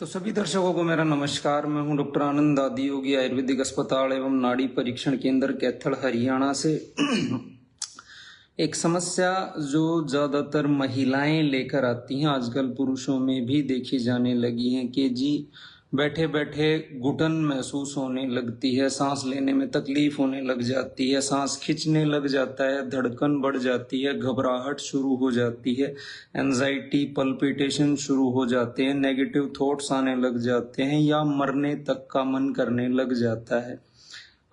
तो सभी दर्शकों को मेरा नमस्कार। मैं हूं डॉक्टर आनंद आदि योगी आयुर्वेदिक अस्पताल एवं नाड़ी परीक्षण केंद्र कैथल हरियाणा से। एक समस्या जो ज़्यादातर महिलाएं लेकर आती हैं, आजकल पुरुषों में भी देखी जाने लगी हैं कि जी बैठे बैठे घुटन महसूस होने लगती है, सांस लेने में तकलीफ होने लग जाती है, सांस खींचने लग जाता है, धड़कन बढ़ जाती है, घबराहट शुरू हो जाती है, एंजाइटी पल्पिटेशन शुरू हो जाते हैं, नेगेटिव थॉट्स आने लग जाते हैं या मरने तक का मन करने लग जाता है।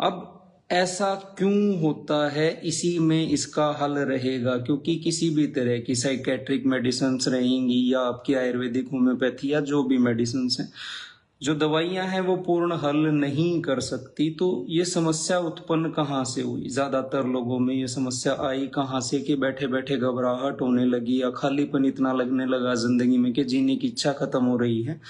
अब ऐसा क्यों होता है, इसी में इसका हल रहेगा, क्योंकि किसी भी तरह की साइकेट्रिक मेडिसिन रहेंगी या आपकी आयुर्वेदिक होम्योपैथी या जो भी मेडिसिन हैं, जो दवाइयां हैं वो पूर्ण हल नहीं कर सकती। तो ये समस्या उत्पन्न कहाँ से हुई? ज्यादातर लोगों में ये समस्या आई कहाँ से कि बैठे बैठे घबराहट होने लगी या खालीपन इतना लगने लगा जिंदगी में कि जीने की इच्छा खत्म हो रही है।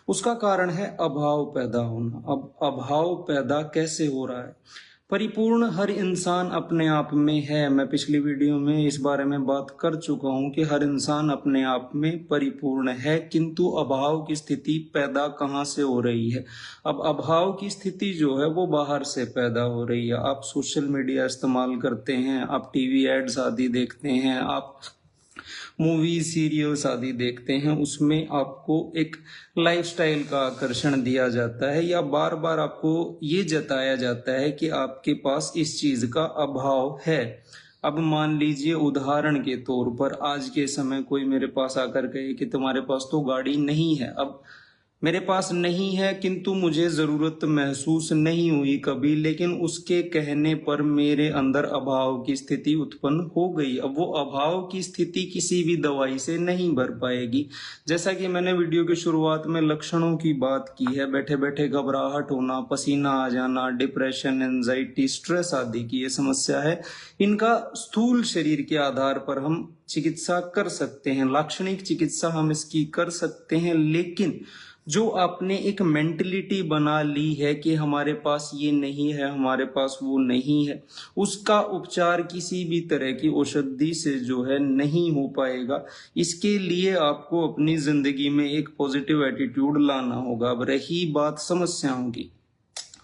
उसका कारण है अभाव पैदा होना। अब अभाव पैदा कैसे हो रहा है? परिपूर्ण हर इंसान अपने आप में है। मैं पिछली वीडियो में इस बारे में बात कर चुका हूं कि हर इंसान अपने आप में परिपूर्ण है, किंतु अभाव की स्थिति पैदा कहाँ से हो रही है? अब अभाव की स्थिति जो है वो बाहर से पैदा हो रही है। आप सोशल मीडिया इस्तेमाल करते हैं, आप टीवी एड्स आदि देखते हैं, आप मूवी सीरियल्स आदि देखते हैं, उसमें आपको एक लाइफस्टाइल का आकर्षण दिया जाता है या बार बार आपको ये जताया जाता है कि आपके पास इस चीज का अभाव है। अब मान लीजिए उदाहरण के तौर पर आज के समय कोई मेरे पास आकर कहे कि तुम्हारे पास तो गाड़ी नहीं है। अब मेरे पास नहीं है किंतु मुझे जरूरत महसूस नहीं हुई कभी, लेकिन उसके कहने पर मेरे अंदर अभाव की स्थिति उत्पन्न हो गई। अब वो अभाव की स्थिति किसी भी दवाई से नहीं भर पाएगी। जैसा कि मैंने वीडियो की शुरुआत में लक्षणों की बात की है, बैठे बैठे घबराहट होना, पसीना आ जाना, डिप्रेशन, एंजाइटी, स्ट्रेस आदि की ये समस्या है। इनका स्थूल शरीर के आधार पर हम चिकित्सा कर सकते हैं, लाक्षणिक चिकित्सा हम इसकी कर सकते हैं, लेकिन जो आपने एक मेंटलिटी बना ली है कि हमारे पास ये नहीं है, हमारे पास वो नहीं है, उसका उपचार किसी भी तरह की औषधि से जो है नहीं हो पाएगा। इसके लिए आपको अपनी जिंदगी में एक पॉजिटिव एटीट्यूड लाना होगा। अब रही बात समस्याओं की,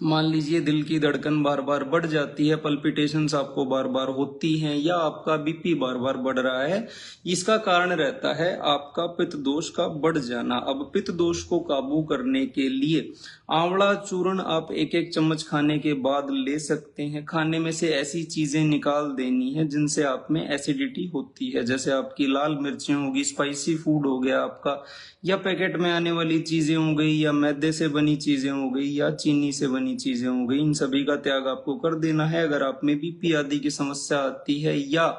मान लीजिए दिल की धड़कन बार बार बढ़ जाती है, पल्पिटेशंस आपको बार बार होती हैं या आपका बीपी बार बार बढ़ रहा है। इसका कारण रहता है आपका पित्त दोष का बढ़ जाना। अब पित्त दोष को काबू करने के लिए आंवला चूर्ण आप एक एक चम्मच खाने के बाद ले सकते हैं। खाने में से ऐसी चीजें निकाल देनी है जिनसे आप में एसिडिटी होती है, जैसे आपकी लाल मिर्चें होगी, स्पाइसी फूड हो गया आपका, या पैकेट में आने वाली चीजें हो गई, या मैदे से बनी चीजें हो गई, या चीनी से बनी चीजें हो गई। इन सभी का त्याग आपको कर देना है। अगर आप में बीपी आदि की समस्या आती है या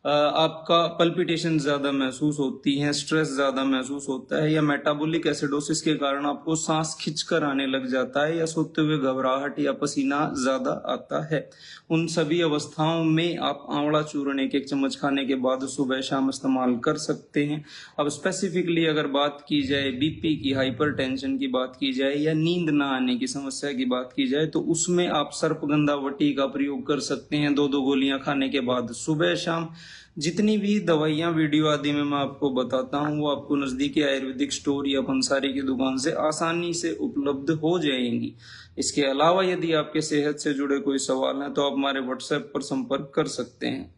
आपका पल्पिटेशन ज्यादा महसूस होती है, स्ट्रेस ज्यादा महसूस होता है, या मेटाबॉलिक एसिडोसिस के कारण आपको सांस खिंचकर आने लग जाता है, या सोते हुए घबराहट या पसीना ज्यादा आता है, उन सभी अवस्थाओं में आप आंवला चूर्ण एक एक चम्मच खाने के बाद सुबह शाम इस्तेमाल कर सकते हैं। अब स्पेसिफिकली अगर बात की जाए बीपी की, हाइपरटेंशन की बात की जाए, या नींद ना आने की समस्या की बात की जाए, तो उसमें आप सर्पगंधा वटी का प्रयोग कर सकते हैं 2-2 गोलियां खाने के बाद सुबह शाम। जितनी भी दवाइयां वीडियो आदि में मैं आपको बताता हूं वो आपको नजदीकी आयुर्वेदिक स्टोर या पंसारी की दुकान से आसानी से उपलब्ध हो जाएंगी। इसके अलावा यदि आपके सेहत से जुड़े कोई सवाल हैं तो आप हमारे व्हाट्सएप पर संपर्क कर सकते हैं।